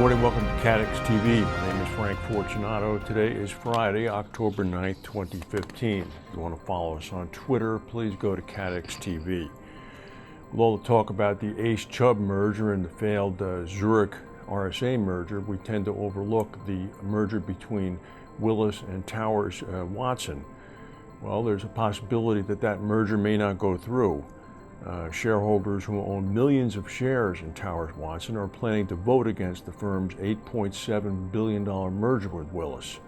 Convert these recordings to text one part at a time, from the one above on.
morning, welcome to Catex TV. My name is Frank Fortunato. Today is Friday, October 9th, 2015. If you want to follow us on Twitter, please go to Catex TV. With all the talk about the Ace-Chubb merger and the failed Zurich RSA merger, we tend to overlook the merger between Willis and Towers Watson. Well, there's a possibility that that merger may not go through. Shareholders who own millions of shares in Towers Watson are planning to vote against the firm's $8.7 billion merger with Willis.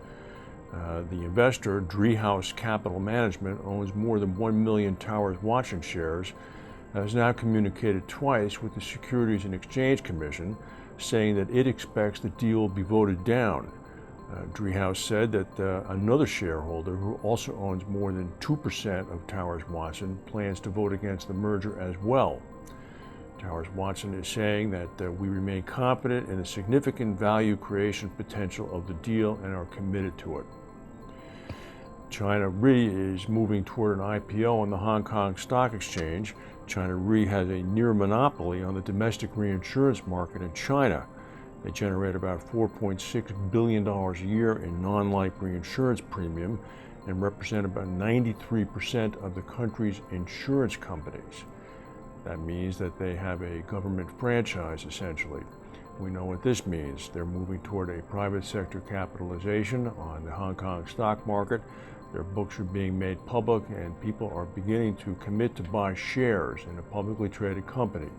The investor, Driehaus Capital Management, owns more than 1 million Towers Watson shares, has now communicated twice with the Securities and Exchange Commission, saying that it expects the deal will be voted down. Driehaus said that another shareholder who also owns more than 2% of Towers Watson plans to vote against the merger as well. Towers Watson is saying that we remain confident in the significant value creation potential of the deal and are committed to it. China Re is moving toward an IPO on the Hong Kong Stock Exchange. China Re has a near monopoly on the domestic reinsurance market in China. They generate about $4.6 billion a year in non-life reinsurance premium and represent about 93% of the country's insurance companies. That means that they have a government franchise, essentially. We know what this means. They're moving toward a private sector capitalization on the Hong Kong stock market. Their books are being made public, and people are beginning to commit to buy shares in a publicly traded company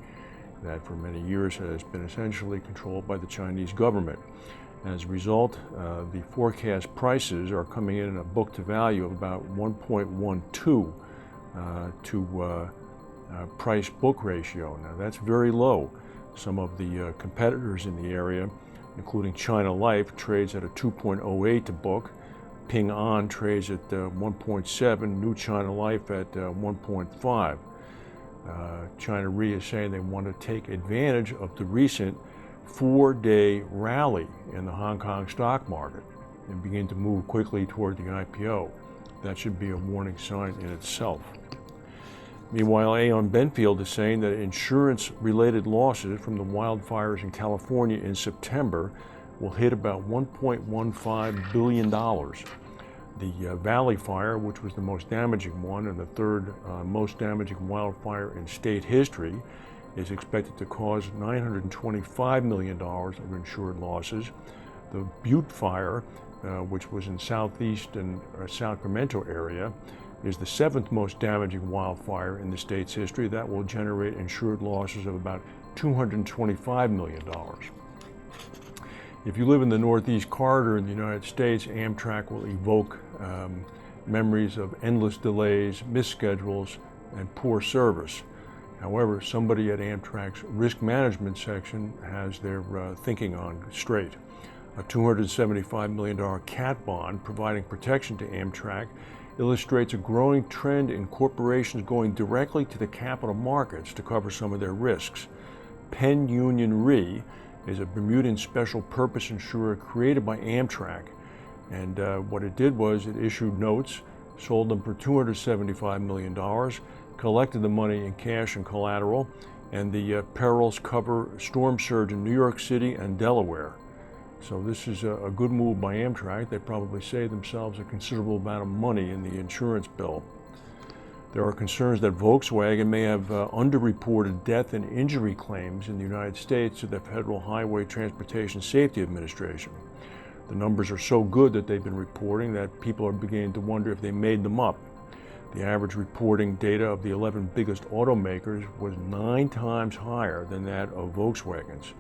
that for many years has been essentially controlled by the Chinese government. As a result, the forecast prices are coming in a book to value of about 1.12 to price book ratio. Now that's very low. Some of the competitors in the area, including China Life, trades at a 2.08 to book. Ping An trades at 1.7, New China Life at 1.5. China Re is saying they want to take advantage of the recent 4-day rally in the Hong Kong stock market and begin to move quickly toward the IPO. That should be a warning sign in itself. Meanwhile, Aon Benfield is saying that insurance-related losses from the wildfires in California in September will hit about $1.15 billion. The Valley Fire, which was the most damaging one and the third most damaging wildfire in state history, is expected to cause $925 million of insured losses. The Butte Fire, which was in southeast and Sacramento area, is the seventh most damaging wildfire in the state's history. That will generate insured losses of about $225 million. If you live in the Northeast Corridor in the United States, Amtrak will evoke memories of endless delays, missed schedules, and poor service. However, somebody at Amtrak's risk management section has their thinking on straight. A $275 million cat bond providing protection to Amtrak illustrates a growing trend in corporations going directly to the capital markets to cover some of their risks. Penn Union Re is a Bermudan special purpose insurer created by Amtrak. And what it did was it issued notes, sold them for $275 million, collected the money in cash and collateral, and the perils cover storm surge in New York City and Delaware. So this is a good move by Amtrak. They probably saved themselves a considerable amount of money in the insurance bill. There are concerns that Volkswagen may have underreported death and injury claims in the United States to the Federal Highway Transportation Safety Administration. The numbers are so good that they've been reporting that people are beginning to wonder if they made them up. The average reporting data of the 11 biggest automakers was 9 times higher than that of Volkswagen's.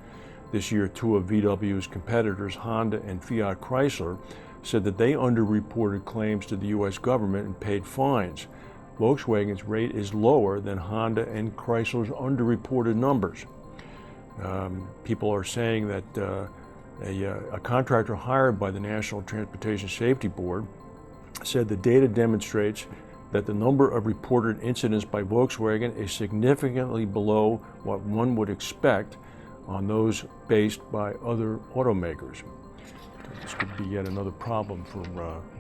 This year, 2 of VW's competitors, Honda and Fiat Chrysler, said that they underreported claims to the U.S. government and paid fines. Volkswagen's rate is lower than Honda and Chrysler's underreported numbers. People are saying that a contractor hired by the National Transportation Safety Board said the data demonstrates that the number of reported incidents by Volkswagen is significantly below what one would expect on those based by other automakers. This could be yet another problem for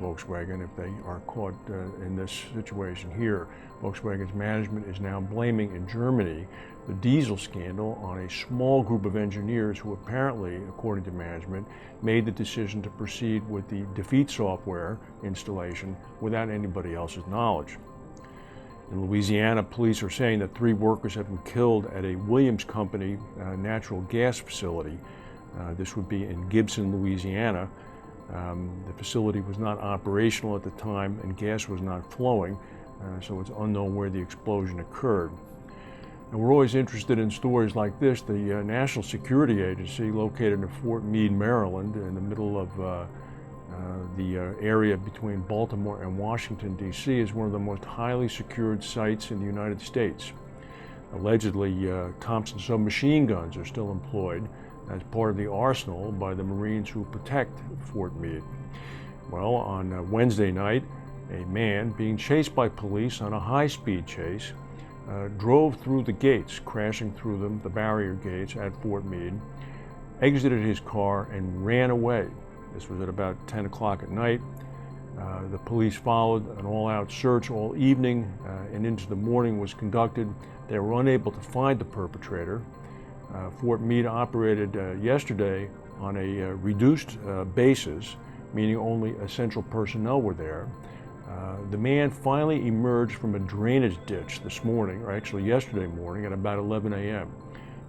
Volkswagen if they are caught in this situation here. Volkswagen's management is now blaming in Germany the diesel scandal on a small group of engineers who apparently, according to management, made the decision to proceed with the defeat software installation without anybody else's knowledge. In Louisiana, police are saying that 3 workers have been killed at a Williams Company natural gas facility. This would be in Gibson, Louisiana. The facility was not operational at the time and gas was not flowing, so it's unknown where the explosion occurred. And we're always interested in stories like this. The National Security Agency, located in Fort Meade, Maryland, in the middle of the area between Baltimore and Washington, D.C., is one of the most highly secured sites in the United States. Allegedly, Thompson submachine guns are still employed as part of the arsenal by the Marines who protect Fort Meade. Well, on Wednesday night, a man being chased by police on a high-speed chase drove through the gates, crashing through them, the barrier gates at Fort Meade, exited his car and ran away. This was at about 10 o'clock at night. The police followed. An all-out search all evening and into the morning was conducted. They were unable to find the perpetrator. Fort Meade operated yesterday on a reduced basis, meaning only essential personnel were there. The man finally emerged from a drainage ditch this morning, or actually yesterday morning, at about 11 a.m.,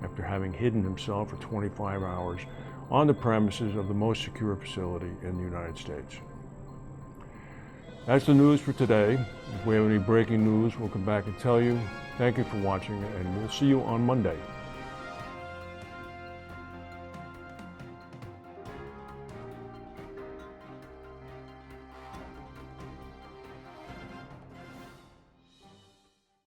after having hidden himself for 25 hours on the premises of the most secure facility in the United States. That's the news for today. If we have any breaking news, we'll come back and tell you. Thank you for watching, and we'll see you on Monday.